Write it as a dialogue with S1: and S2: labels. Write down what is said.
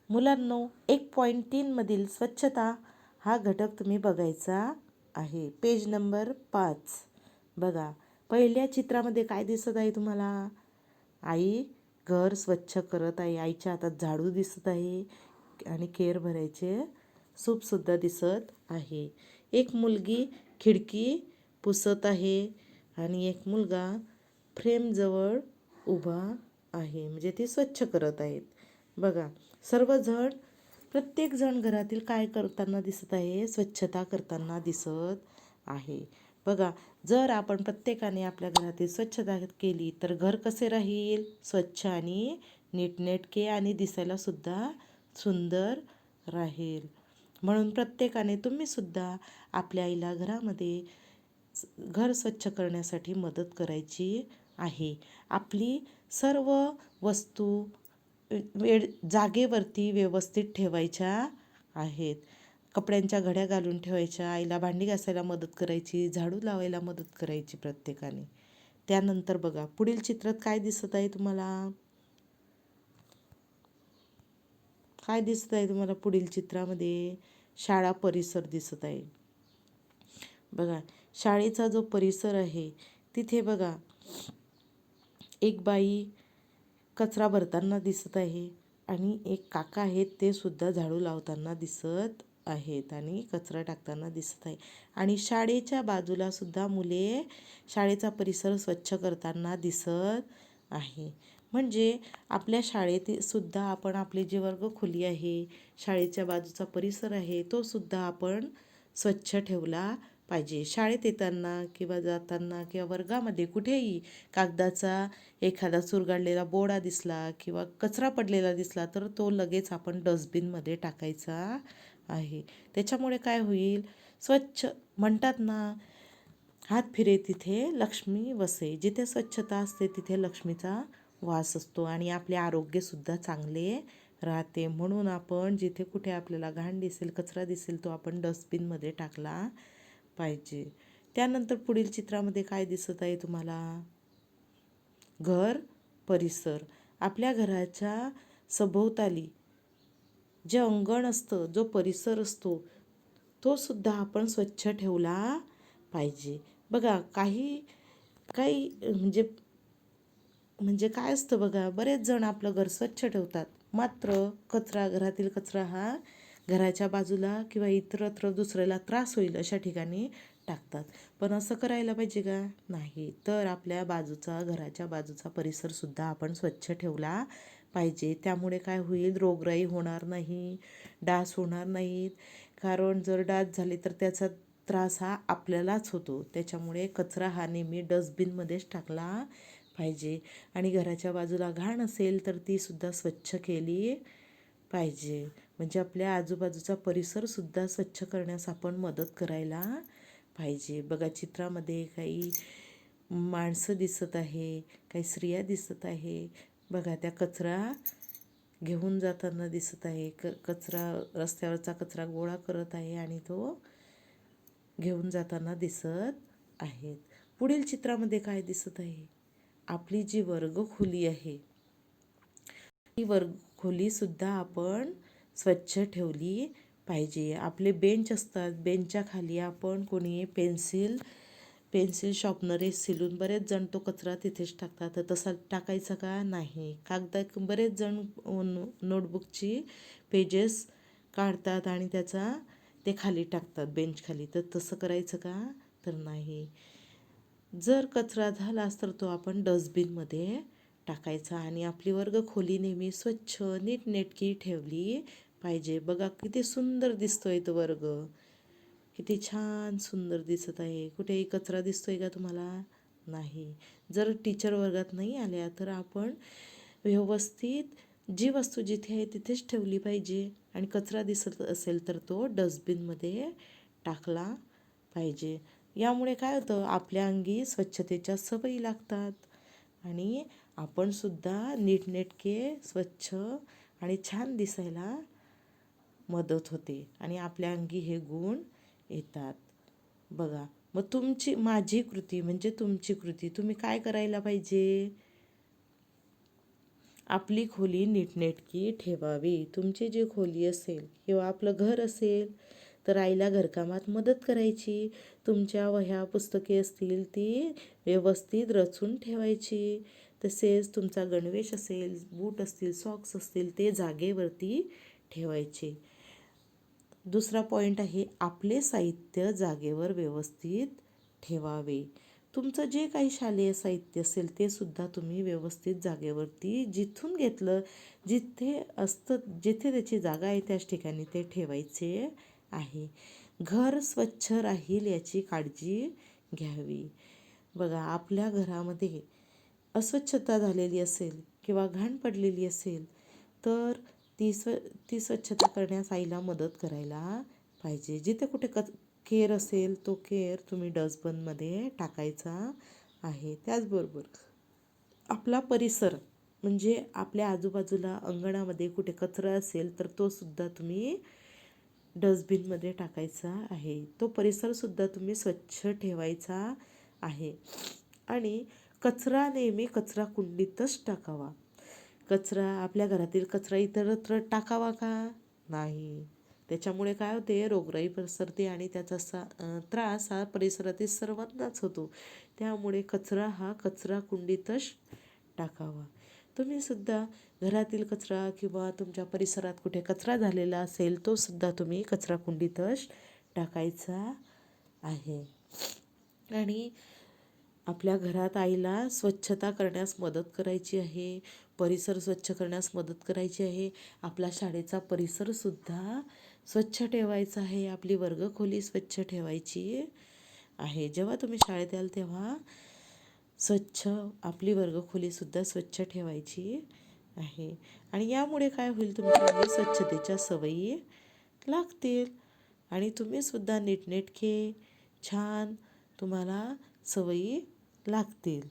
S1: मुलांनो, 1.3 मधील स्वच्छता हा घटक तुम्ही बघायचा आहे. पेज नंबर 5 बघा. पहिल्या चित्रामध्ये काय दिसत आहे तुम्हाला? आई घर स्वच्छ करत आहे. आईच्या हातात झाडू दिसत आहे आणि केर भरायचे सूपसुद्धा दिसत आहे. एक मुलगी खिडकी पुसत आहे आणि एक मुलगा फ्रेमजवळ उभा आहे, म्हणजे ते स्वच्छ करत आहेत. बघा, सर्वजण प्रत्येकजण घरातील काय करताना दिसत आहे? स्वच्छता करताना दिसत आहे. बघा, जर आपण प्रत्येकाने आपल्या घरातील स्वच्छता केली तर घर कसे राहील? स्वच्छ आणि नीटनेटके आणि दिसायला सुद्धा सुंदर राहील. म्हणून प्रत्येकाने तुम्ही सुद्धा आपल्या आईला घरामध्ये घर स्वच्छ करण्यासाठी मदत करायची आहे. आपली सर्व वस्तू जागेवरती व्यवस्थित ठेवायच्या आहेत. कपड्यांच्या घड्या घालून ठेवायच्या, आईला भांडी घासायला मदत करायची, झाडू लावायला मदत करायची प्रत्येकाने. त्यानंतर बघा, पुढील चित्रात काय दिसत आहे तुम्हाला? काय दिसत आहे तुम्हाला पुढील चित्रामध्ये? शाळा परिसर दिसत आहे. बघा, शाळेचा जो परिसर आहे तिथे बघा, एक बाई कचरा भरताना दिसत आहे आणि एक काका आहेत, ते सुद्धा झाडू लावताना दिसत आहेत आणि कचरा टाकताना दिसत आहे. आणि शाळेच्या बाजूला सुद्धा मुले शाळेचा परिसर स्वच्छ करताना दिसत आहे. म्हणजे आपल्या शाळेत सुद्धा आपण आपली जी वर्गखोली आहे, शाळेच्या बाजूचा परिसर आहे, तो सुद्धा आपण स्वच्छ ठेवला पाहिजे. शाळेत येताना किंवा जाताना किंवा वर्गामध्ये कुठेही कागदाचा एखादा चुरगाळलेला बोर्ड दिसला किंवा कचरा पडलेला दिसला तर तो लगेच आपण डस्टबिनमध्ये टाकायचा आहे. त्याच्यामुळे काय होईल? स्वच्छ म्हणतात ना, हात फिरे तिथे लक्ष्मी वसे. जिथे स्वच्छता असते तिथे लक्ष्मीचा वास असतो आणि आपले आरोग्यसुद्धा चांगले राहते. म्हणून आपण जिथे कुठे आपल्याला घाण दिसेल, कचरा दिसेल, तो आपण डस्टबिनमध्ये टाकला पाहिजे. त्यानंतर पुढील चित्रामध्ये काय दिसत आहे तुम्हाला? घर परिसर. आपल्या घराच्या सभोवताली जे अंगण असतं, जो परिसर असतो, तो सुद्धा आपण स्वच्छ ठेवला पाहिजे. बघा, काही काही म्हणजे म्हणजे काय असतं बघा, बरेच जण आपलं घर स्वच्छ ठेवतात, मात्र घरातील कचरा हा घराच्या बाजूला किंवा इतरत्र दुसऱ्याला त्रास होईल अशा ठिकाणी टाकतात. पण असं करायला पाहिजे का? नाही. तर आपल्या घराच्या बाजूचा परिसरसुद्धा आपण स्वच्छ ठेवला पाहिजे. त्यामुळे काय होईल? रोगराई होणार नाही, डास होणार नाहीत. कारण जर डास झाले तर त्याचा त्रास हा आपल्यालाच होतो. त्याच्यामुळे कचरा हा नेहमी डस्टबिनमध्येच टाकला पाहिजे. आणि घराच्या बाजूला घाण असेल तर ती सुद्धा स्वच्छ केली पाहिजे. म्हणजे आपल्या आजूबाजूचा परिसरसुद्धा स्वच्छ करण्यास आपण मदत करायला पाहिजे. बघा, चित्रामध्ये काही माणसं दिसत आहे, काही स्त्रिया दिसत आहे. बघा, त्या कचरा घेऊन जाताना दिसत आहे. रस्त्यावरचा कचरा गोळा करत आहे आणि तो घेऊन जाताना दिसत आहेत. पुढील चित्रामध्ये काय दिसत आहे? आपली जी वर्गखोली आहे, ही वर्गखोलीसुद्धा आपण स्वच्छ ठेवली पाहिजे. आपले बेंच असतात, बेंचच्या खाली आपण कोणी पेन्सिल शॉर्पनर सिलून बरेच जण तो कचरा तिथेच टाकतात. तर तसा टाकायचा का? नाही. बरेच जण नोटबुकची पेजेस काढतात आणि ते खाली टाकतात बेंच खाली. तर तसं करायचं का? तर नाही. जर कचरा झालाच तर तो आपण डस्टबिनमध्ये टाकायचा आणि आपली वर्गखोली नेहमी स्वच्छ नीटनेटकी ठेवली पाहिजे. बघा, किती सुंदर दिसतोय तो वर्ग, किती छान सुंदर दिसत आहे. कुठेही कचरा दिसतोय का तुम्हाला? नाही. जर टीचर वर्गात नाही आल्या तर आपण व्यवस्थित जी वस्तू जिथे आहे तिथेच ठेवली पाहिजे आणि कचरा दिसत असेल तर तो डस्टबिनमध्ये टाकला पाहिजे. यामुळे काय होतं? आपल्या अंगी स्वच्छतेच्या सवयी लागतात आणि आपण सुद्धा नीटनेटके, स्वच्छ आणि छान दिसायला मदत होते आणि आपल्या अंगी हे गुण येतात. बघा, मग माझी कृती म्हणजे तुमची कृती. तुम्ही काय करायला पाहिजे? आपली खोली नीटनेटकी ठेवावी. तुमची जी खोली असेल किंवा आपलं घर असेल तर आईला घरकामात मदत करायची. तुमच्या वह्या पुस्तके असतील ती व्यवस्थित रचून ठेवायची. तसेच तुमचा गणवेश असेल, बूट असतील, सॉक्स असतील ते जागेवरती ठेवायचे. दुसरा पॉईंट आहे, आपले साहित्य जागेवर व्यवस्थित ठेवावे. तुमचं जे काही शालेय साहित्य असेल ते सुद्धा तुम्ही व्यवस्थित जागेवरती जिथून घेतलं, जिथे असतं, जिथे त्याची जागा आहे त्याच ठिकाणी ते ठेवायचे आहे. घर स्वच्छ राहील याची काळजी घ्यावी. बघा, आपल्या घरामध्ये अस्वच्छता झालेली असेल किंवा घाण पडलेली असेल तर ती स्वच्छता करण्यास आईला मदत करायला पाहिजे. जिथे कुठे केर असेल तो केर तुम्ही डस्टबिनमध्ये टाकायचा आहे. त्याचबरोबर आपला परिसर म्हणजे आपल्या आजूबाजूला अंगणामध्ये कुठे कचरा असेल तर तो सुद्धा तुम्ही डस्टबिनमध्ये टाकायचा आहे. तो परिसरसुद्धा तुम्ही स्वच्छ ठेवायचा आहे. आणि कचरा नेहमी कचरा कुंडीतच टाकावा. आपल्या घरातील कचरा इतरत्र टाकावा का? नाही. त्याच्यामुळे काय होते, रोगराई पसरते आणि त्याचा त्रास हा परिसरातील सर्वांनाच होतो. त्यामुळे कचरा हा कचरा कुंडीतच टाकावा. तुम्ही सुद्धा घरातील कचरा किंवा तुमच्या परिसरात कुठे कचरा झालेला असेल तो सुद्धा तुम्ही कचरा कुंडीतच टाकायचा आहे. आणि आपल्या घरात आईला स्वच्छता करण्यास मदत करायची आहे. परिसर स्वच्छ करण्यास मदत करायची आहे. आपला शाळेचा परिसरसुद्धा स्वच्छ ठेवायचा आहे. आपली वर्गखोली स्वच्छ ठेवायची आहे. जेव्हा तुम्ही शाळेत याल तेव्हा आपली वर्गखोलीसुद्धा स्वच्छ ठेवायची आहे. आणि यामुळे काय होईल, तुमच्यामध्ये स्वच्छतेच्या सवयी लागतील आणि तुम्हीसुद्धा नीटनेटके छान तुम्हाला सवयी लागतील.